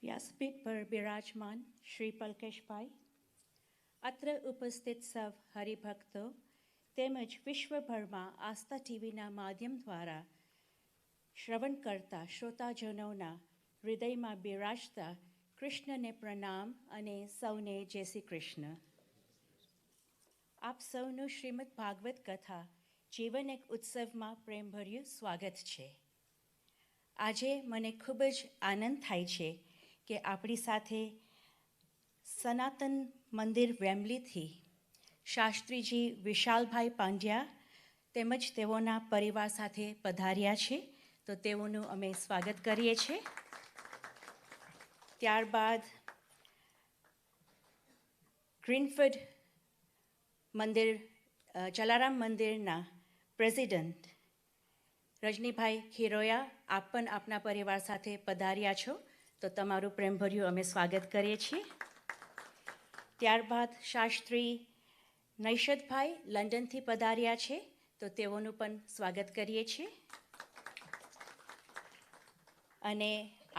व्यासपीठ पर विराजमान श्री पलकेशभाई, अत्र उपस्थित સૌ હરિભક્તો તેમજ વિશ્વભરમાં આસ્થા ટીવીના માધ્યમ દ્વારા શ્રવણ કરતા શ્રોતાજનોના હૃદયમાં બિરાજતા કૃષ્ણને પ્રણામ અને સૌને જય શ્રી કૃષ્ણ. આપ સૌનું શ્રીમદ ભાગવત કથા જીવન એક ઉત્સવમાં પ્રેમભર્યું સ્વાગત છે. આજે મને ખૂબ જ આનંદ થાય છે કે આપણી સાથે સનાતન મંદિર વેમ્બલીથી શાસ્ત્રીજી વિશાલભાઈ પાંડ્યા તેમજ તેઓના પરિવાર સાથે પધાર્યા છે, તો તેઓનું અમે સ્વાગત કરીએ છીએ. ત્યારબાદ ગ્રીનફિલ્ડ મંદિર જલારામ મંદિરના પ્રેસિડેન્ટ રજનીભાઈ ખીરોયા, આપ પણ આપના પરિવાર સાથે પધાર્યા છો, તો તમારું પ્રેમભર્યું અમે સ્વાગત કરીએ છીએ. ત્યારબાદ શાસ્ત્રી નૈષદભાઈ લંડનથી પધાર્યા છે, તો તેઓનું પણ સ્વાગત કરીએ છીએ. અને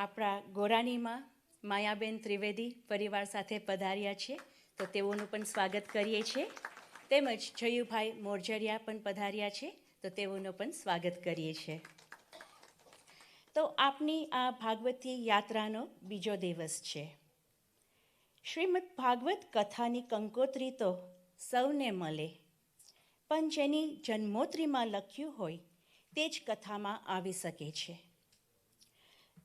આપણા ગોરાણીમાં માયાબેન ત્રિવેદી પરિવાર સાથે પધાર્યા છે, તો તેઓનું પણ સ્વાગત કરીએ છીએ. તેમજ જયુભાઈ મોરજરિયા પણ પધાર્યા છે, તો તેઓનું પણ સ્વાગત કરીએ છીએ. તો આપની આ ભાગવતી યાત્રાનો બીજો દિવસ છે. શ્રીમદ ભાગવત કથાની કંકોત્રી તો સૌને મળે, પણ જેની જન્મોત્રીમાં લખ્યું હોય તે જ કથામાં આવી શકે છે.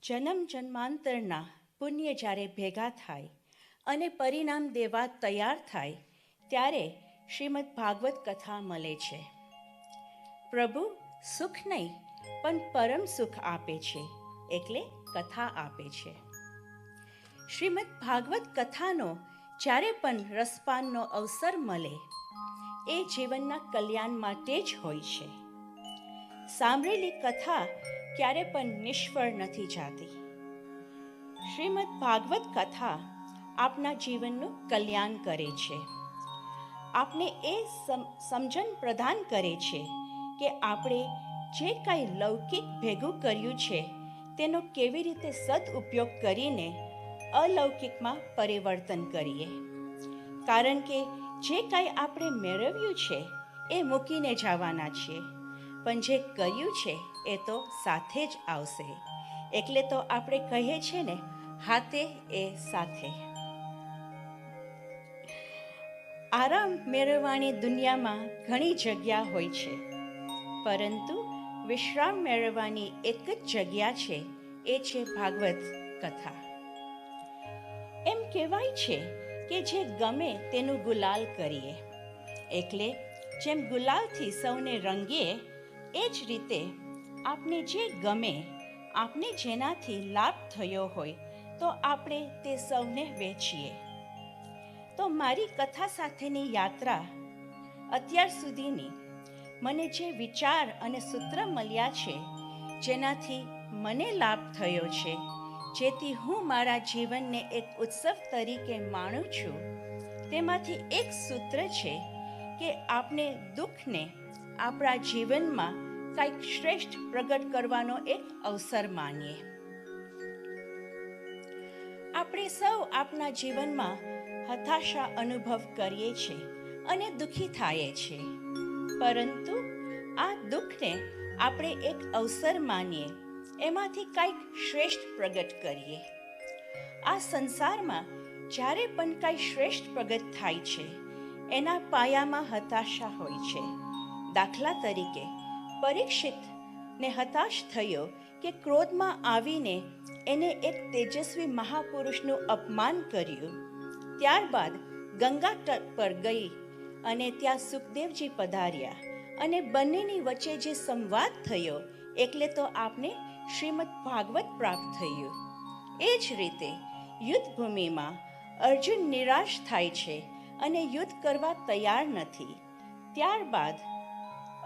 જન્મ જન્માંતરના પુણ્ય જ્યારે ભેગા થાય અને પરિણામ દેવા તૈયાર થાય ત્યારે શ્રીમદ ભાગવત કથા મળે છે. પ્રભુ સુખ નહીં પણ પરમ સુખ આપે છે, એટલે કથા આપે છે. શ્રીમદ ભાગવત કથાનો જ્યારે પણ રસપાનનો અવસર મળે એ જીવનના કલ્યાણ માટે જ હોય છે. સાંભળેલી કથા ક્યારે પણ નિષ્ફળ નથી જાતી. શ્રીમદ ભાગવત કથા આપના જીવનનું કલ્યાણ કરે છે. આપને એ સમજણ પ્રદાન કરે છે કે આપણે જે કાંઈ લૌકિક ભેગું કર્યું છે તેનો કેવી રીતે સદઉપયોગ કરીને અલૌકિકમાં પરિવર્તન કરીએ. કારણ કે જે કાંઈ આપણે મેળવ્યું છે એ મૂકીને જવાના છીએ, પણ જે કર્યું છે એ તો સાથે જ આવશે. એટલે તો આપણે કહીએ છીએ ને, હાથે એ સાથે. આરામ મેળવવાની દુનિયામાં ઘણી જગ્યા હોય છે, પરંતુ વિશ્રામ મેળવવાની એક જ જગ્યા છે, એ છે ભાગવત કથા. એમ કહેવાય છે કે જે ગમે તેનું ગુલાલ કરીએ, એટલે જેમ ગુલાલથી સૌને રંગીએ એ જ રીતે આપને જે ગમે, આપને જેનાથી લાભ થયો હોય તો આપણે તે સૌને વહેંચીએ. તો મારી કથા સાથેની યાત્રા અત્યાર સુધીની મને જે વિચાર અને સૂત્ર મળ્યા છે, જેનાથી મને લાભ થયો છે, જેથી હું મારા જીવનને એક ઉત્સવ તરીકે માણું છું, તેમાંથી એક સૂત્ર છે કે આપણે દુઃખને આપણા જીવનમાં કંઈક શ્રેષ્ઠ પ્રગટ કરવાનો એક અવસર માનીએ. આપણે સૌ આપણા જીવનમાં હતાશા અનુભવ કરીએ છીએ અને દુઃખી થઈએ છીએ, પરંતુ આ દુઃખને આપણે એક અવસર માનીએ, એમાંથી કંઈક શ્રેષ્ઠ પ્રગટ કરીએ. આ સંસારમાં જ્યારે પણ કંઈ શ્રેષ્ઠ પ્રગટ થાય છે એના પાયામાં હતાશા હોય છે. દાખલા તરીકે પરીક્ષિતને હતાશ થયો કે ક્રોધમાં આવીને એને એક તેજસ્વી મહાપુરુષનું અપમાન કર્યું. ત્યારબાદ ગંગા તટ પર ગઈ અને ત્યાં સુખદેવજી પધાર્યા અને બંનેની વચ્ચે જે સંવાદ થયો, એટલે તો આપને શ્રીમદ ભાગવત પ્રાપ્ત થયું. એ જ રીતે યુદ્ધભૂમિમાં અર્જુન નિરાશ થાય છે અને યુદ્ધ કરવા તૈયાર નથી. ત્યારબાદ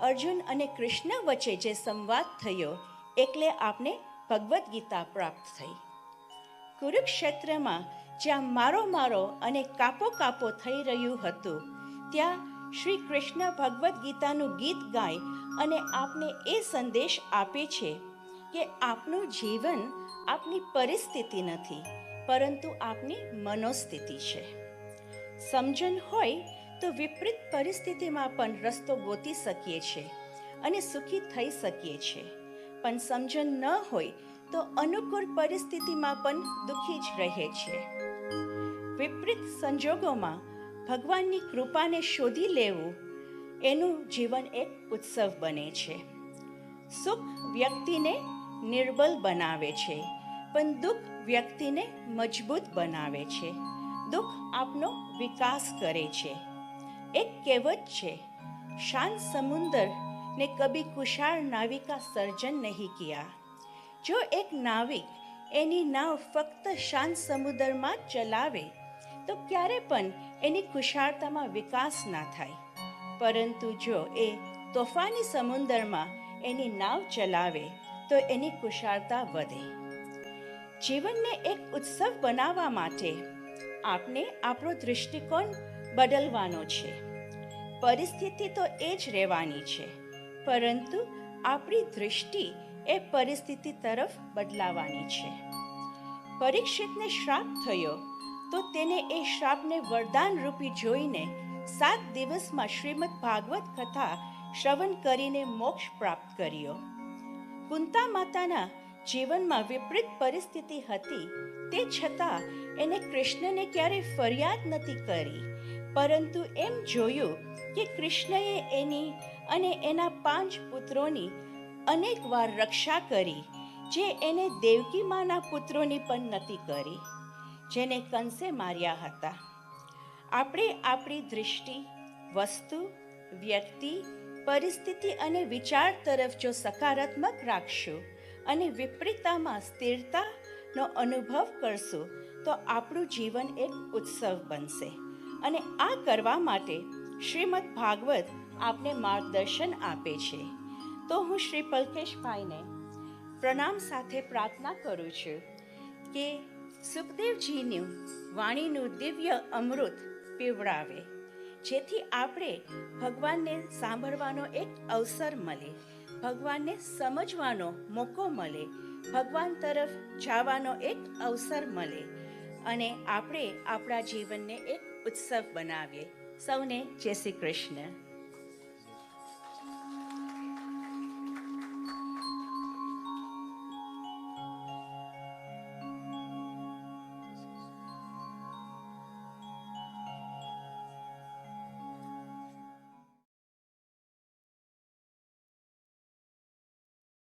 અર્જુન અને કૃષ્ણ વચ્ચે જે સંવાદ થયો, એટલે આપને ભગવદ્ ગીતા પ્રાપ્ત થઈ. કુરુક્ષેત્રમાં જ્યાં મારો અને કાપો થઈ રહ્યું હતું, ત્યાં શ્રી કૃષ્ણ ભગવદ્ ગીતાનું ગીત ગાય અને આપને એ સંદેશ આપે છે કે આપનું જીવન આપની પરિસ્થિતિ નથી, પરંતુ આપની મનોસ્થિતિ છે. સમજણ હોય તો વિપરીત પરિસ્થિતિમાં પણ રસ્તો ગોતી શકીએ છીએ અને સુખી થઈ શકીએ છીએ, પણ સમજણ ન હોય તો અનુકૂળ પરિસ્થિતિમાં પણ દુઃખી જ રહે છે. વિપરીત સંજોગોમાં ભગવાનની કૃપાને શોધી લેવું, એનું જીવન એક ઉત્સવ બને છે. સુખ વ્યક્તિને નિર્બલ બનાવે છે, પણ દુઃખ વ્યક્તિને મજબૂત બનાવે છે. દુઃખ આપનો વિકાસ કરે છે. એક કહેવત છે, શાંત સમુંદર ને કભી કુશાળ નાવિકા સર્જન નહીં કિયા. જો એક નાવિક એની નાવ ફક્ત શાંત સમુદ્રમાં જ ચલાવે તો ક્યારે પણ એની કુશાળતામાં વિકાસ ના થાય, પરંતુ જો એ તોફાની સમુદ્રમાં એની નાવ ચલાવે તો એની કુશાળતા વધે. જીવનને એક ઉત્સવ બનાવવા માટે આપણે આપણો દૃષ્ટિકોણ બદલવાનો છે. પરિસ્થિતિ તો એ જ રહેવાની છે, પરંતુ આપણી દૃષ્ટિ એ પરિસ્થિતિ તરફ બદલાવાની છે. પરીક્ષિતને શ્રાપ થયો તો તેને એ શ્રાપને વરદાન રૂપી જોઈને 7 દિવસમાં શ્રીમદ ભાગવત કથા શ્રવણ કરીને મોક્ષ પ્રાપ્ત કર્યો. કુંતા માતાના જીવનમાં વિપરીત પરિસ્થિતિ હતી, તે છતાં એને કૃષ્ણને ક્યારેય ફરિયાદ નથી કરી, પરંતુ એમ જોયું કે કૃષ્ણએ એની અને એના 5 પુત્રોની અનેક વાર રક્ષા કરી, જે એને દેવકી માના પુત્રોની પણ નથી કરી, જેને કંસે માર્યા હતા. આપણે આપણી દૃષ્ટિ વસ્તુ, વ્યક્તિ, પરિસ્થિતિ અને વિચાર તરફ જો સકારાત્મક રાખશું અને વિપરીતતામાં સ્થિરતાનો અનુભવ કરશું તો આપણું જીવન એક ઉત્સવ બનશે. અને આ કરવા માટે શ્રીમદ ભાગવત આપને માર્ગદર્શન આપે છે. તો હું શ્રી પલકેશભાઈને પ્રણામ સાથે પ્રાર્થના કરું છું કે સુખદેવજીનું વાણીનું દિવ્ય અમૃત પીવડાવે, જેથી આપણે ભગવાનને સાંભળવાનો એક અવસર મળે, ભગવાનને સમજવાનો મોકો મળે, ભગવાન તરફ જવાનો એક અવસર મળે અને આપણે આપણા જીવનને એક ઉત્સવ બનાવીએ. સૌને જય શ્રી કૃષ્ણ.